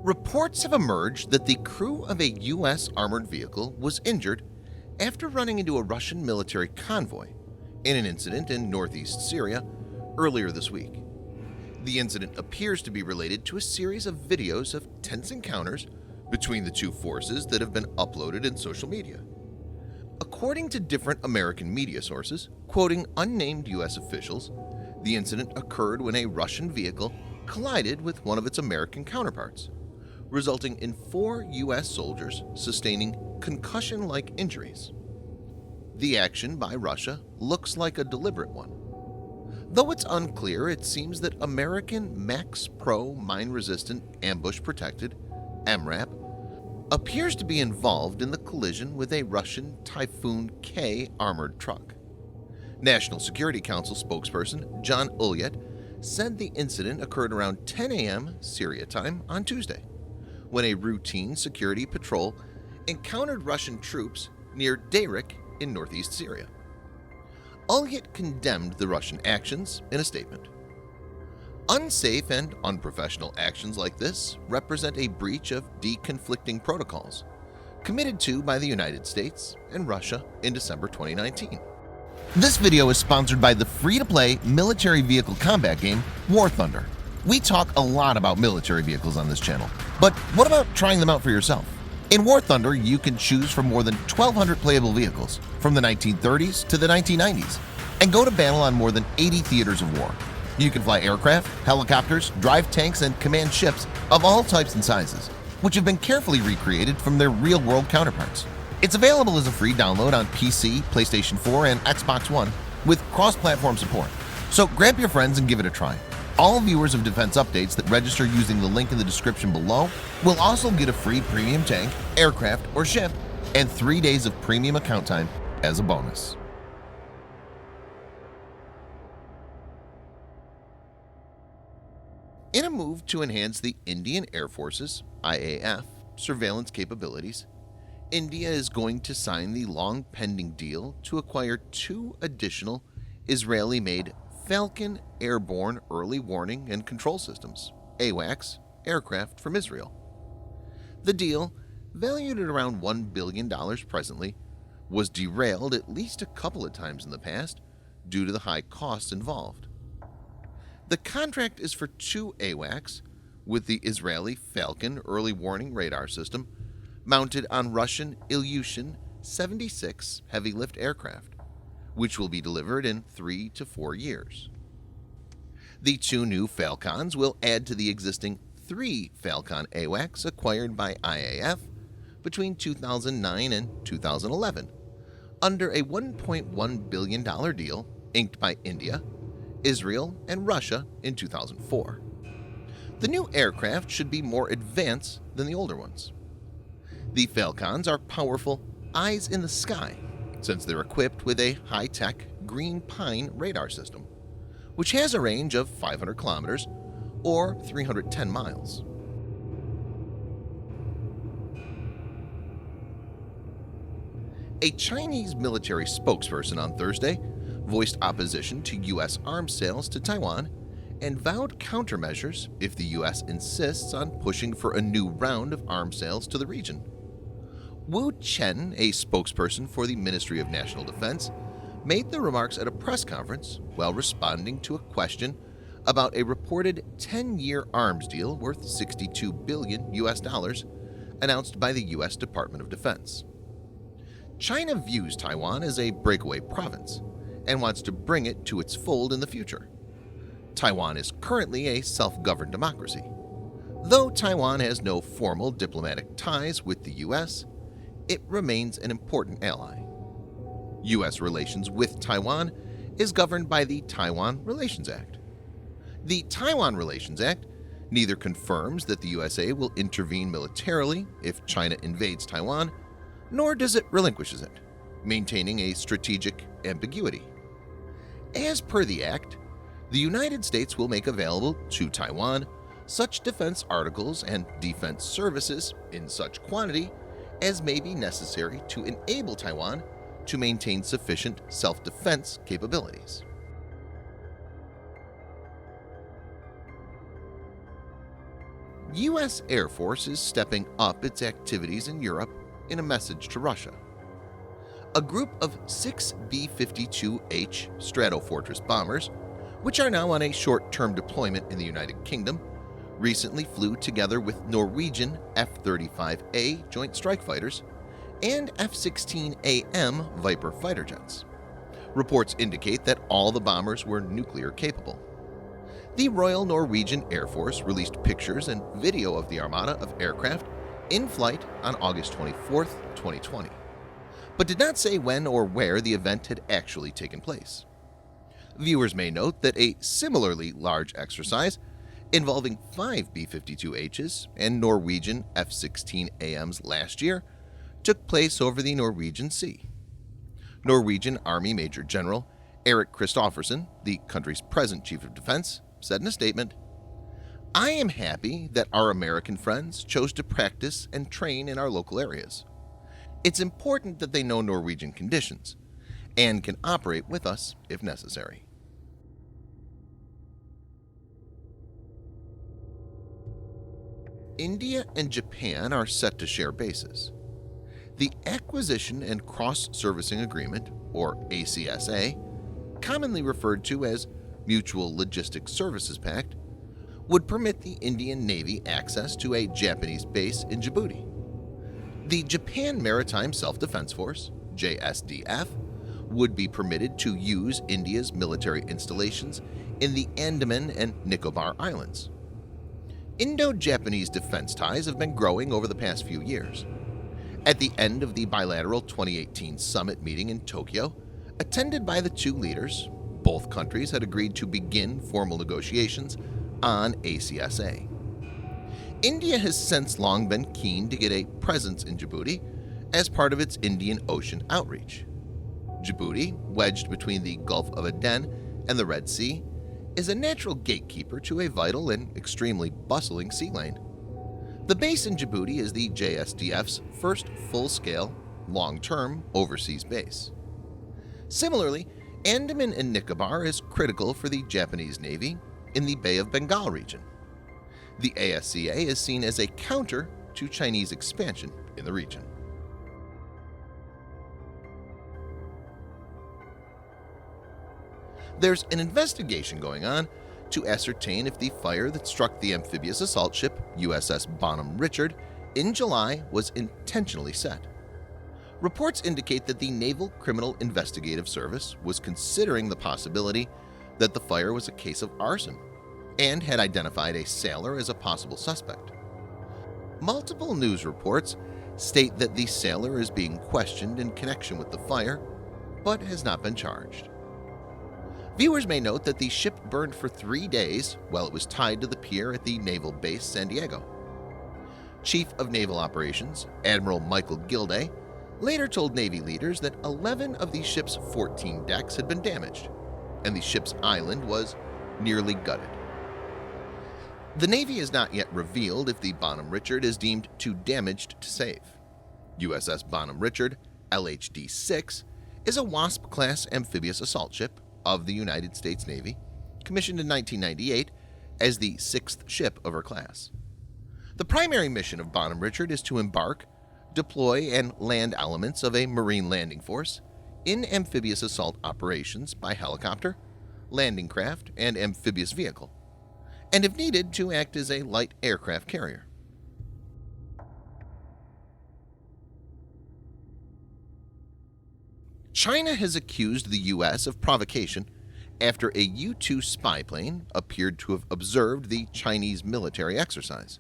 Reports have emerged that the crew of a U.S. armored vehicle was injured after running into a Russian military convoy in an incident in northeast Syria earlier this week. The incident appears to be related to a series of videos of tense encounters between the two forces that have been uploaded in social media. According to different American media sources, quoting unnamed U.S. officials, the incident occurred when a Russian vehicle collided with one of its American counterparts, resulting in 4 U.S. soldiers sustaining concussion-like injuries. The action by Russia looks like a deliberate one. Though it's unclear, it seems that American Max Pro mine-resistant ambush-protected MRAP appears to be involved in the collision with a Russian Typhoon K armored truck. National Security Council spokesperson John Ulyett said the incident occurred around 10 a.m. Syria time on Tuesday, when a routine security patrol encountered Russian troops near Derik in northeast Syria. Ulyett condemned the Russian actions in a statement. Unsafe and unprofessional actions like this represent a breach of deconflicting protocols committed to by the United States and Russia in December 2019. This video is sponsored by the free-to-play military vehicle combat game War Thunder. We talk a lot about military vehicles on this channel, but what about trying them out for yourself? In War Thunder, you can choose from more than 1,200 playable vehicles from the 1930s to the 1990s and go to battle on more than 80 theaters of war. You can fly aircraft, helicopters, drive tanks, and command ships of all types and sizes, which have been carefully recreated from their real-world counterparts. It's available as a free download on PC, PlayStation 4, and Xbox One with cross-platform support. So grab your friends and give it a try. All viewers of Defense Updates that register using the link in the description below will also get a free premium tank, aircraft, or ship and 3 days of premium account time as a bonus. In a move to enhance the Indian Air Force's IAF surveillance capabilities, India is going to sign the long-pending deal to acquire 2 additional Israeli-made PHALCON airborne early warning and control systems (AWACS) aircraft from Israel. The deal, valued at around $1 billion presently, was derailed at least a couple of times in the past due to the high costs involved. The contract is for 2 AWACS with the Israeli PHALCON early warning radar system mounted on Russian Ilyushin-76 heavy-lift aircraft, which will be delivered in 3 to 4 years. The 2 new PHALCONs will add to the existing 3 PHALCON AWACS acquired by IAF between 2009 and 2011 under a $1.1 billion deal inked by India, Israel, and Russia in 2004. The new aircraft should be more advanced than the older ones. The PHALCONs are powerful eyes in the sky since they're equipped with a high-tech green pine radar system, which has a range of 500 kilometers or 310 miles. A Chinese military spokesperson on Thursday voiced opposition to U.S. arms sales to Taiwan and vowed countermeasures if the U.S. insists on pushing for a new round of arms sales to the region. Wu Chen, a spokesperson for the Ministry of National Defense, made the remarks at a press conference while responding to a question about a reported 10-year arms deal worth $62 billion announced by the U.S. Department of Defense. China views Taiwan as a breakaway province and wants to bring it to its fold in the future. Taiwan is currently a self-governed democracy. Though Taiwan has no formal diplomatic ties with the U.S., it remains an important ally. U.S. relations with Taiwan is governed by the Taiwan Relations Act. The Taiwan Relations Act neither confirms that the USA will intervene militarily if China invades Taiwan, nor does it relinquishes it, maintaining a strategic ambiguity. As per the Act, the United States will make available to Taiwan such defense articles and defense services in such quantity as may be necessary to enable Taiwan to maintain sufficient self-defense capabilities. U.S. Air Force is stepping up its activities in Europe in a message to Russia. A group of 6 B-52H Stratofortress bombers, which are now on a short-term deployment in the United Kingdom, recently flew together with Norwegian F-35A Joint Strike Fighters and F-16AM Viper fighter jets. Reports indicate that all the bombers were nuclear capable. The Royal Norwegian Air Force released pictures and video of the armada of aircraft in flight on August 24, 2020, but did not say when or where the event had actually taken place. Viewers may note that a similarly large exercise involving 5 B-52Hs and Norwegian F-16AMs last year took place over the Norwegian Sea. Norwegian Army Major General Erik Kristoffersen, the country's present Chief of Defense, said in a statement, "I am happy that our American friends chose to practice and train in our local areas. It's important that they know Norwegian conditions and can operate with us if necessary." India and Japan are set to share bases. The Acquisition and Cross-Servicing Agreement, or ACSA, commonly referred to as Mutual Logistics Services Pact, would permit the Indian Navy access to a Japanese base in Djibouti. The Japan Maritime Self-Defense Force, JSDF, would be permitted to use India's military installations in the Andaman and Nicobar Islands. Indo-Japanese defense ties have been growing over the past few years. At the end of the bilateral 2018 summit meeting in Tokyo, attended by the two leaders, both countries had agreed to begin formal negotiations on ACSA. India has since long been keen to get a presence in Djibouti as part of its Indian Ocean outreach. Djibouti, wedged between the Gulf of Aden and the Red Sea, is a natural gatekeeper to a vital and extremely bustling sea lane. The base in Djibouti is the JSDF's first full-scale, long-term overseas base. Similarly, Andaman and Nicobar is critical for the Japanese Navy in the Bay of Bengal region. The ASCA is seen as a counter to Chinese expansion in the region. There's an investigation going on to ascertain if the fire that struck the amphibious assault ship USS Bonham Richard in July was intentionally set. Reports indicate that the Naval Criminal Investigative Service was considering the possibility that the fire was a case of arson and had identified a sailor as a possible suspect. Multiple news reports state that the sailor is being questioned in connection with the fire, but has not been charged. Viewers may note that the ship burned for 3 days while it was tied to the pier at the Naval Base San Diego. Chief of Naval Operations, Admiral Michael Gilday, later told Navy leaders that 11 of the ship's 14 decks had been damaged, and the ship's island was nearly gutted. The Navy has not yet revealed if the Bonham Richard is deemed too damaged to save. USS Bonham Richard, LHD-6, is a WASP-class amphibious assault ship of the United States Navy, commissioned in 1998 as the 6th ship of her class. The primary mission of Bonham Richard is to embark, deploy, and land elements of a Marine landing force in amphibious assault operations by helicopter, landing craft, and amphibious vehicle, and if needed to act as a light aircraft carrier. China has accused the U.S. of provocation after a U-2 spy plane appeared to have observed the Chinese military exercise.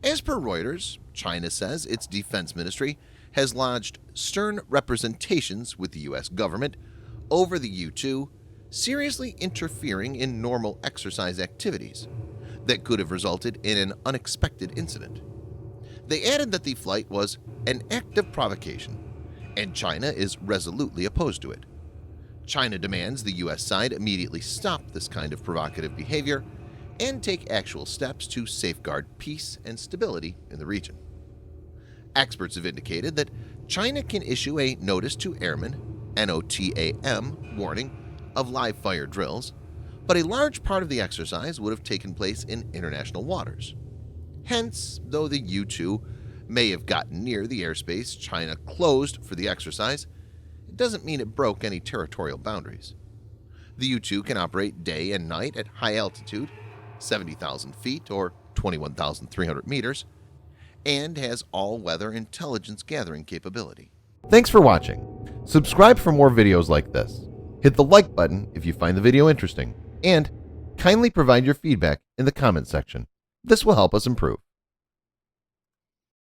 As per Reuters, China says its defense ministry has lodged stern representations with the U.S. government over the U-2 seriously interfering in normal exercise activities that could have resulted in an unexpected incident. They added that the flight was an act of provocation, and China is resolutely opposed to it. China demands the U.S. side immediately stop this kind of provocative behavior and take actual steps to safeguard peace and stability in the region. Experts have indicated that China can issue a Notice to Airmen (NOTAM) warning of live fire drills, but a large part of the exercise would have taken place in international waters. Hence, though the U-2 may have gotten near the airspace China closed for the exercise, it doesn't mean it broke any territorial boundaries. The U-2 can operate day and night at high altitude, 70,000 feet or 21,300 meters, and has all-weather intelligence gathering capability. Thanks for watching. Subscribe for more videos like this. Hit the like button if you find the video interesting, and kindly provide your feedback in the comment section. This will help us improve.